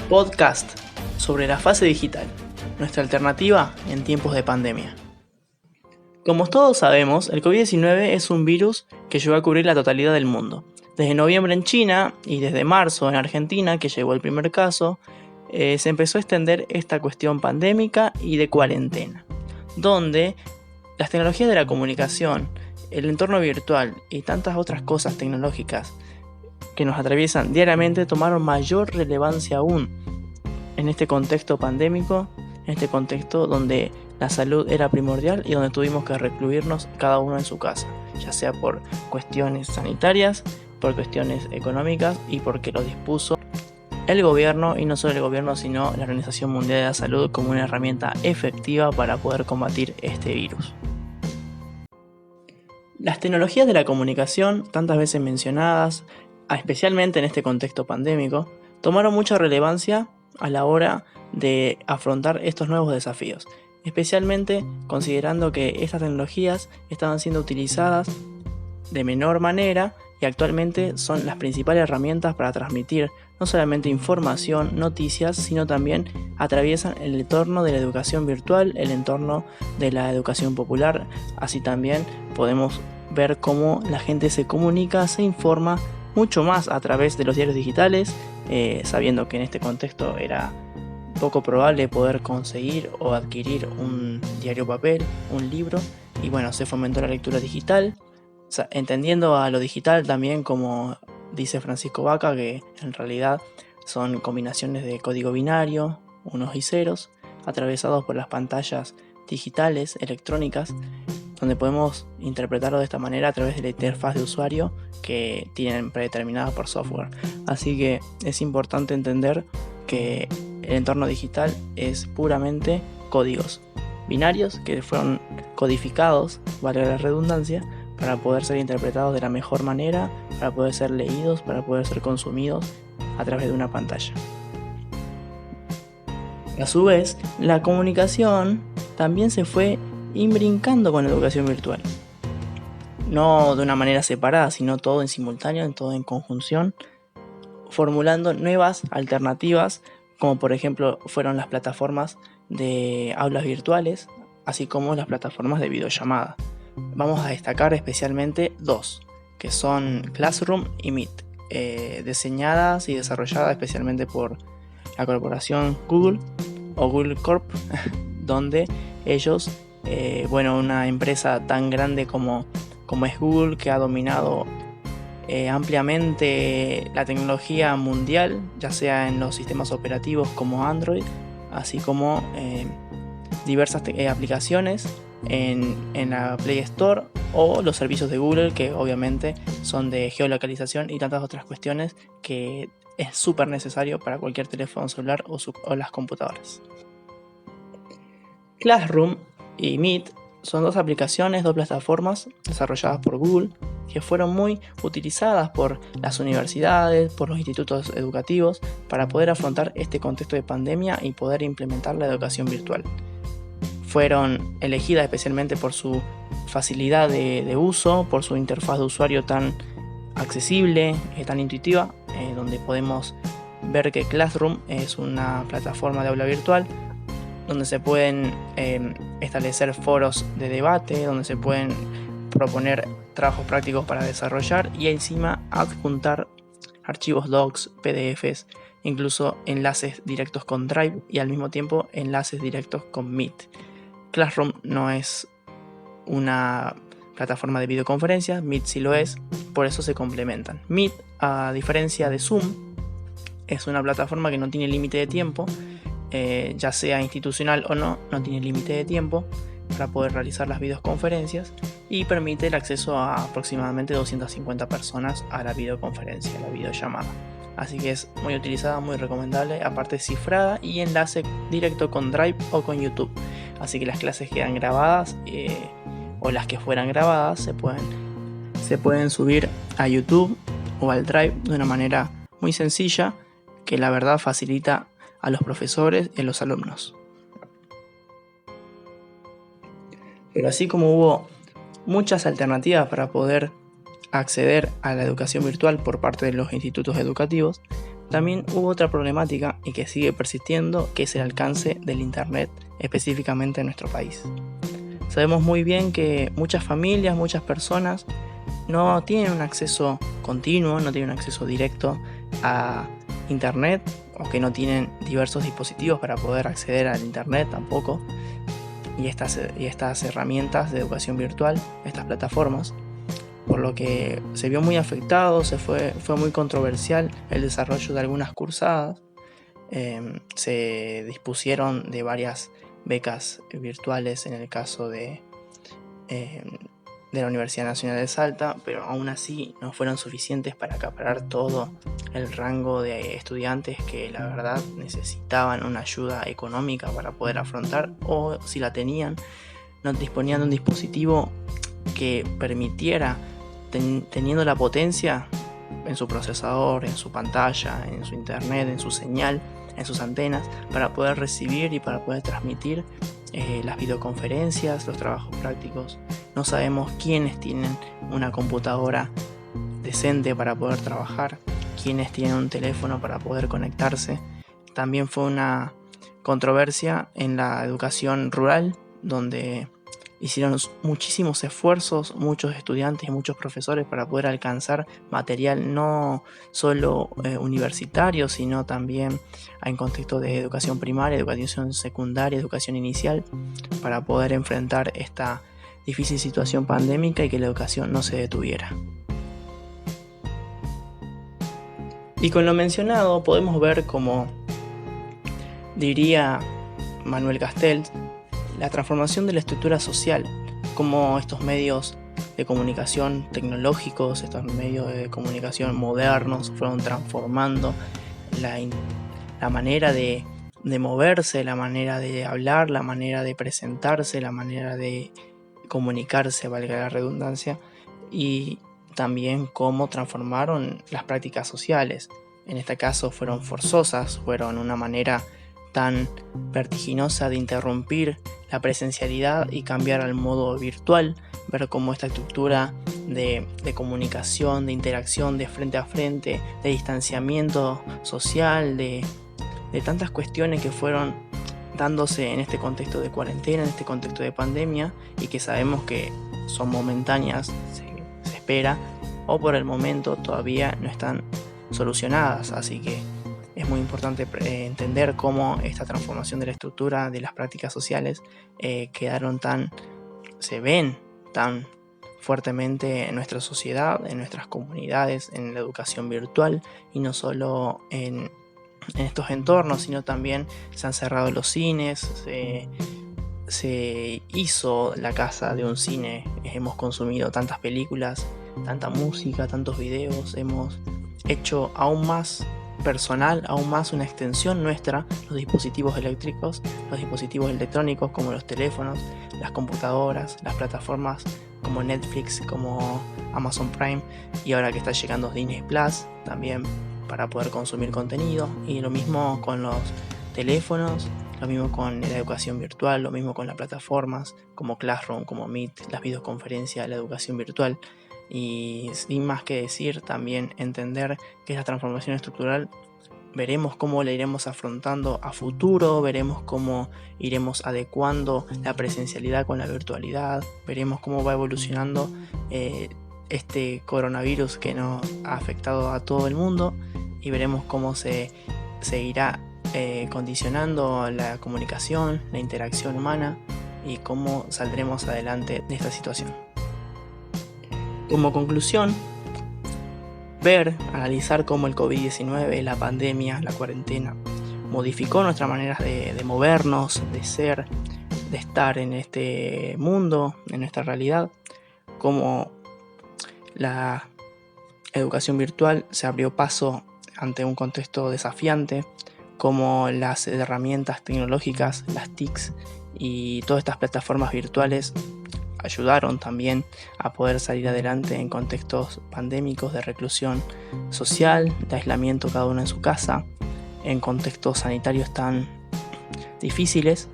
Podcast sobre la fase digital, nuestra alternativa en tiempos de pandemia. Como todos sabemos, el COVID-19 es un virus que llegó a cubrir la totalidad del mundo. Desde noviembre en China y desde marzo en Argentina, que llegó el primer caso, se empezó a extender esta cuestión pandémica y de cuarentena, donde las tecnologías de la comunicación, el entorno virtual y tantas otras cosas tecnológicas que nos atraviesan diariamente tomaron mayor relevancia aún en este contexto pandémico, en este contexto donde la salud era primordial y donde tuvimos que recluirnos cada uno en su casa, ya sea por cuestiones sanitarias, por cuestiones económicas y porque lo dispuso el gobierno, y no solo el gobierno sino la Organización Mundial de la Salud como una herramienta efectiva para poder combatir este virus. Las tecnologías de la comunicación, tantas veces mencionadas, especialmente en este contexto pandémico, tomaron mucha relevancia a la hora de afrontar estos nuevos desafíos, especialmente considerando que estas tecnologías estaban siendo utilizadas de menor manera y actualmente son las principales herramientas para transmitir no solamente información, noticias, sino también atraviesan el entorno de la educación virtual, el entorno de la educación popular. Así también podemos ver cómo la gente se comunica, se informa mucho más a través de los diarios digitales, sabiendo que en este contexto era poco probable poder conseguir o adquirir un diario papel, un libro, y bueno, se fomentó la lectura digital, entendiendo a lo digital también como dice Francisco Vaca, que en realidad son combinaciones de código binario, unos y ceros, atravesados por las pantallas digitales, electrónicas, donde podemos interpretarlo de esta manera a través de la interfaz de usuario que tienen predeterminada por software. Así que es importante entender que el entorno digital es puramente códigos binarios que fueron codificados, vale la redundancia, para poder ser interpretados de la mejor manera, para poder ser leídos, para poder ser consumidos a través de una pantalla. A su vez, la comunicación también se fue imbrincando con la educación virtual. No de una manera separada, sino todo en simultáneo, todo en conjunción, formulando nuevas alternativas, como por ejemplo fueron las plataformas de aulas virtuales, así como las plataformas de videollamada. Vamos a destacar especialmente dos, que son Classroom y Meet, diseñadas y desarrolladas especialmente por la corporación Google o Google Corp, donde ellos, una empresa tan grande como es Google, que ha dominado ampliamente la tecnología mundial, ya sea en los sistemas operativos como Android, así como diversas aplicaciones en la Play Store o los servicios de Google, que obviamente son de geolocalización y tantas otras cuestiones que es súper necesario para cualquier teléfono celular o las computadoras. Classroom y Meet son dos aplicaciones, dos plataformas desarrolladas por Google que fueron muy utilizadas por las universidades, por los institutos educativos para poder afrontar este contexto de pandemia y poder implementar la educación virtual. Fueron elegidas especialmente por su facilidad de uso, por su interfaz de usuario tan accesible, tan intuitiva, donde podemos ver que Classroom es una plataforma de aula virtual donde se pueden establecer foros de debate, donde se pueden proponer trabajos prácticos para desarrollar y encima adjuntar archivos docs, PDFs, incluso enlaces directos con Drive y al mismo tiempo enlaces directos con Meet. Classroom no es una plataforma de videoconferencias, Meet sí lo es, por eso se complementan. Meet, a diferencia de Zoom, es una plataforma que no tiene límite de tiempo, ya sea institucional o no tiene límite de tiempo para poder realizar las videoconferencias y permite el acceso a aproximadamente 250 personas a la videoconferencia, a la videollamada. Así que es muy utilizada, muy recomendable, aparte cifrada y enlace directo con Drive o con YouTube. Así que las clases quedan grabadas o las que fueran grabadas se pueden subir a YouTube o al Drive de una manera muy sencilla que la verdad facilita a los profesores y a los alumnos. Pero así como hubo muchas alternativas para poder acceder a la educación virtual por parte de los institutos educativos, También hubo otra problemática y que sigue persistiendo, que es el alcance del Internet, específicamente en nuestro país. Sabemos muy bien que muchas familias, muchas personas no tienen un acceso continuo, no tienen un acceso directo a Internet, o que no tienen diversos dispositivos para poder acceder al Internet tampoco, y estas herramientas de educación virtual, estas plataformas, por lo que se vio muy afectado, fue muy controversial el desarrollo de algunas cursadas. Se dispusieron de varias becas virtuales en el caso de la Universidad Nacional de Salta, pero aún así no fueron suficientes para acaparar todo el rango de estudiantes que la verdad necesitaban una ayuda económica para poder afrontar, o si la tenían, no disponían de un dispositivo que permitiera, teniendo la potencia en su procesador, en su pantalla, en su internet, en su señal, en sus antenas, para poder recibir y para poder transmitir las videoconferencias, los trabajos prácticos. No sabemos quiénes tienen una computadora decente para poder trabajar, quiénes tienen un teléfono para poder conectarse. También fue una controversia en la educación rural, donde hicieron muchísimos esfuerzos muchos estudiantes y muchos profesores para poder alcanzar material no solo universitario, sino también en contexto de educación primaria, educación secundaria, educación inicial, para poder enfrentar esta difícil situación pandémica y que la educación no se detuviera. Y con lo mencionado podemos ver, como diría Manuel Castells, la transformación de la estructura social, como estos medios de comunicación tecnológicos, estos medios de comunicación modernos fueron transformando la manera de moverse, la manera de hablar, la manera de presentarse, la manera de comunicarse, valga la redundancia, y también cómo transformaron las prácticas sociales. En este caso fueron forzosas, fueron una manera tan vertiginosa de interrumpir la presencialidad y cambiar al modo virtual, ver cómo esta estructura de comunicación, de interacción de frente a frente, de distanciamiento social, de tantas cuestiones que fueron dándose en este contexto de cuarentena, en este contexto de pandemia, y que sabemos que son momentáneas, se espera, o por el momento todavía no están solucionadas. Así que es muy importante entender cómo esta transformación de la estructura de las prácticas sociales se ven tan fuertemente en nuestra sociedad, en nuestras comunidades, en la educación virtual, y no solo en estos entornos, sino también se han cerrado los cines, se hizo la casa de un cine, hemos consumido tantas películas, tanta música, tantos videos, hemos hecho aún más personal, aún más una extensión nuestra, los dispositivos eléctricos, los dispositivos electrónicos como los teléfonos, las computadoras, las plataformas como Netflix, como Amazon Prime, y ahora que está llegando Disney Plus también para poder consumir contenido. Y lo mismo con los teléfonos, lo mismo con la educación virtual, lo mismo con las plataformas como Classroom, como Meet, las videoconferencias, la educación virtual. Y sin más que decir, también entender que esta transformación estructural veremos cómo la iremos afrontando a futuro, veremos cómo iremos adecuando la presencialidad con la virtualidad, veremos cómo va evolucionando este coronavirus que nos ha afectado a todo el mundo, y veremos cómo se irá condicionando la comunicación, la interacción humana, y cómo saldremos adelante de esta situación. Como conclusión, analizar cómo el COVID-19, la pandemia, la cuarentena, modificó nuestras maneras de movernos, de ser, de estar en este mundo, en nuestra realidad, cómo la educación virtual se abrió paso ante un contexto desafiante, cómo las herramientas tecnológicas, las TICs y todas estas plataformas virtuales ayudaron también a poder salir adelante en contextos pandémicos de reclusión social, de aislamiento cada uno en su casa, en contextos sanitarios tan difíciles.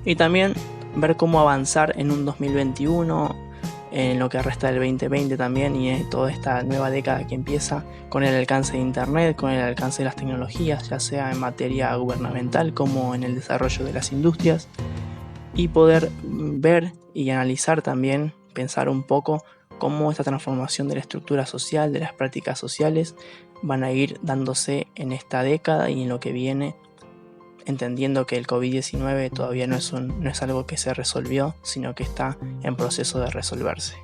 Y también ver cómo avanzar en un 2021 en lo que resta del 2020 también y en toda esta nueva década que empieza con el alcance de Internet, con el alcance de las tecnologías, ya sea en materia gubernamental como en el desarrollo de las industrias, y poder ver y analizar también, pensar un poco cómo esta transformación de la estructura social, de las prácticas sociales, van a ir dándose en esta década y en lo que viene, entendiendo que el COVID-19 todavía no es algo que se resolvió, sino que está en proceso de resolverse.